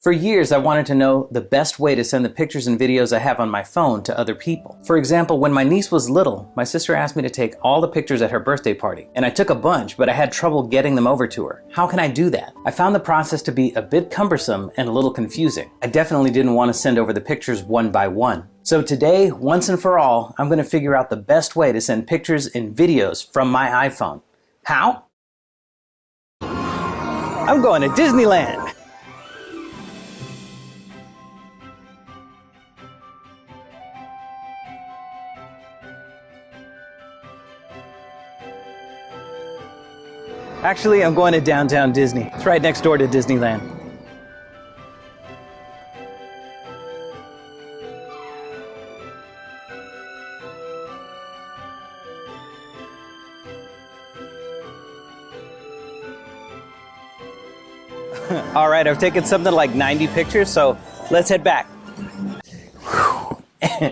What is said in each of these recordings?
For years, I wanted to know the best way to send the pictures and videos I have on my phone to other people. For example, when my niece was little, my sister asked me to take all the pictures at her birthday party, and I took a bunch, but I had trouble getting them over to her. How can I do that? I found the process to be a bit cumbersome and a little confusing. I definitely didn't want to send over the pictures one by one. So today, once and for all, I'm going to figure out the best way to send pictures and videos from my iPhone. How? I'm going to Disneyland! Actually, I'm going to downtown Disney. It's right next door to Disneyland. All right, I've taken something like 90 pictures, so let's head back.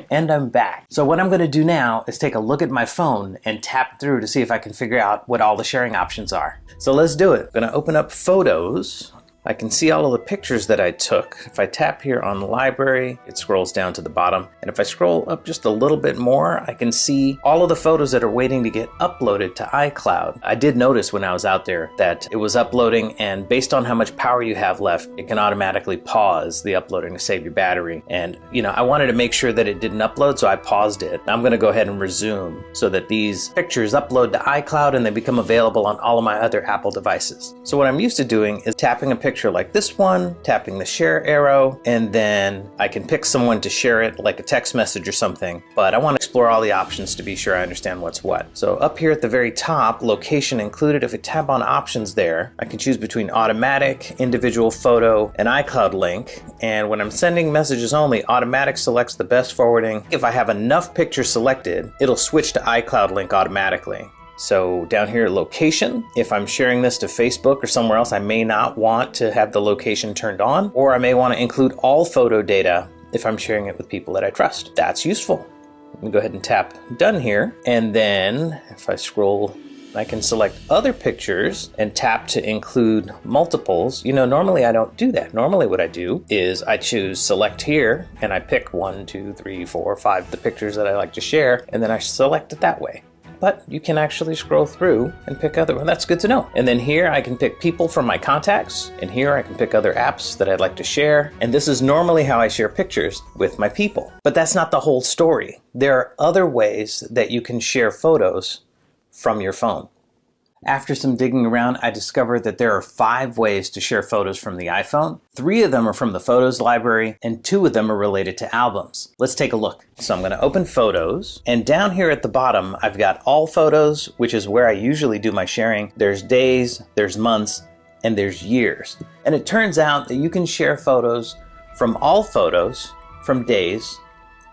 And I'm back. So what I'm going to do now is take a look at my phone and tap through to see if I can figure out what all the sharing options are. So let's do it. I'm going to open up Photos. I can see all of the pictures that I took. If I tap here on Library, it scrolls down to the bottom. And if I scroll up just a little bit more, I can see all of the photos that are waiting to get uploaded to iCloud. I did notice when I was out there that it was uploading, and based on how much power you have left, it can automatically pause the uploading to save your battery. And I wanted to make sure that it didn't upload, so I paused it. I'm gonna go ahead and resume so that these pictures upload to iCloud and they become available on all of my other Apple devices. So what I'm used to doing is tapping a picture like this one, tapping the share arrow, and then I can pick someone to share it like a text message or something, but I want to explore all the options to be sure I understand what's what. So up here at the very top, location included, if I tap on options there, I can choose between automatic, individual photo, and iCloud link. And when I'm sending messages only, automatic selects the best forwarding. If I have enough pictures selected, it'll switch to iCloud link automatically. So down here, location, if I'm sharing this to Facebook or somewhere else, I may not want to have the location turned on, or I may want to include all photo data if I'm sharing it with people that I trust. That's useful. Let me go ahead and tap done here. And then if I scroll, I can select other pictures and tap to include multiples. Normally I don't do that. Normally what I do is I choose select here and I pick 1, 2, 3, 4, 5, the pictures that I like to share, and then I select it that way. But you can actually scroll through and pick other ones. That's good to know. And then here I can pick people from my contacts, and here I can pick other apps that I'd like to share. And this is normally how I share pictures with my people. But that's not the whole story. There are other ways that you can share photos from your phone. After some digging around, I discovered that there are 5 ways to share photos from the iPhone. 3 of them are from the Photos library, and 2 of them are related to albums. Let's take a look. So I'm going to open Photos, and down here at the bottom, I've got All Photos, which is where I usually do my sharing. There's days, there's months, and there's years. And it turns out that you can share photos from all photos, from days,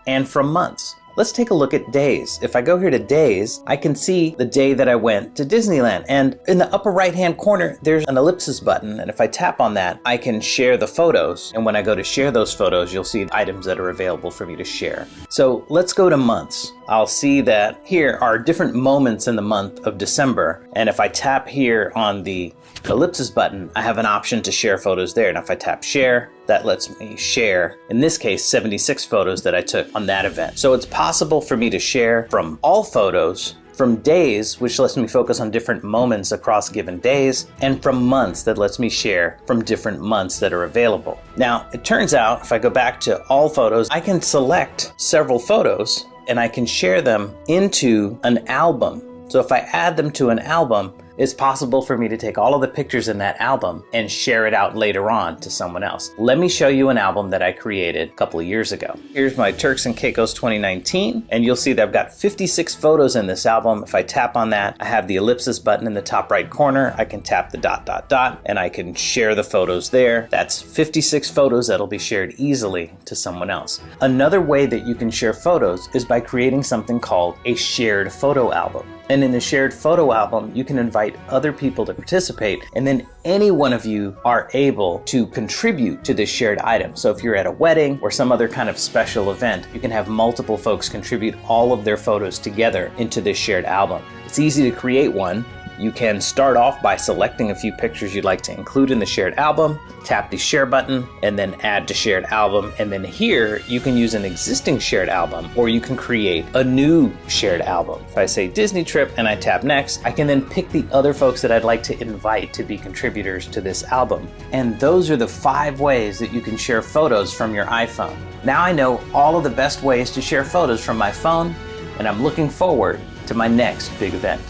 and from months. Let's take a look at days. If I go here to days, I can see the day that I went to Disneyland. And in the upper right-hand corner, there's an ellipsis button. And if I tap on that, I can share the photos. And when I go to share those photos, you'll see items that are available for me to share. So let's go to months. I'll see that here are different moments in the month of December. And if I tap here on the ellipsis button, I have an option to share photos there. And if I tap share, that lets me share, in this case, 76 photos that I took on that event. So it's possible for me to share from all photos, from days, which lets me focus on different moments across given days, and from months, that lets me share from different months that are available. Now, it turns out, if I go back to all photos, I can select several photos and I can share them into an album. So if I add them to an album, it's possible for me to take all of the pictures in that album and share it out later on to someone else. Let me show you an album that I created a couple of years ago. Here's my Turks and Caicos 2019, and you'll see that I've got 56 photos in this album. If I tap on that, I have the ellipsis button in the top right corner. I can tap the ... and I can share the photos there. That's 56 photos that'll be shared easily to someone else. Another way that you can share photos is by creating something called a shared photo album. And in a shared photo album, you can invite other people to participate, and then any one of you are able to contribute to this shared item. So if you're at a wedding or some other kind of special event, you can have multiple folks contribute all of their photos together into this shared album. It's easy to create one. You can start off by selecting a few pictures you'd like to include in the shared album, tap the share button, and then add to shared album. And then here you can use an existing shared album, or you can create a new shared album. If I say Disney trip and I tap next, I can then pick the other folks that I'd like to invite to be contributors to this album. And those are the 5 ways that you can share photos from your iPhone. Now I know all of the best ways to share photos from my phone, and I'm looking forward to my next big event.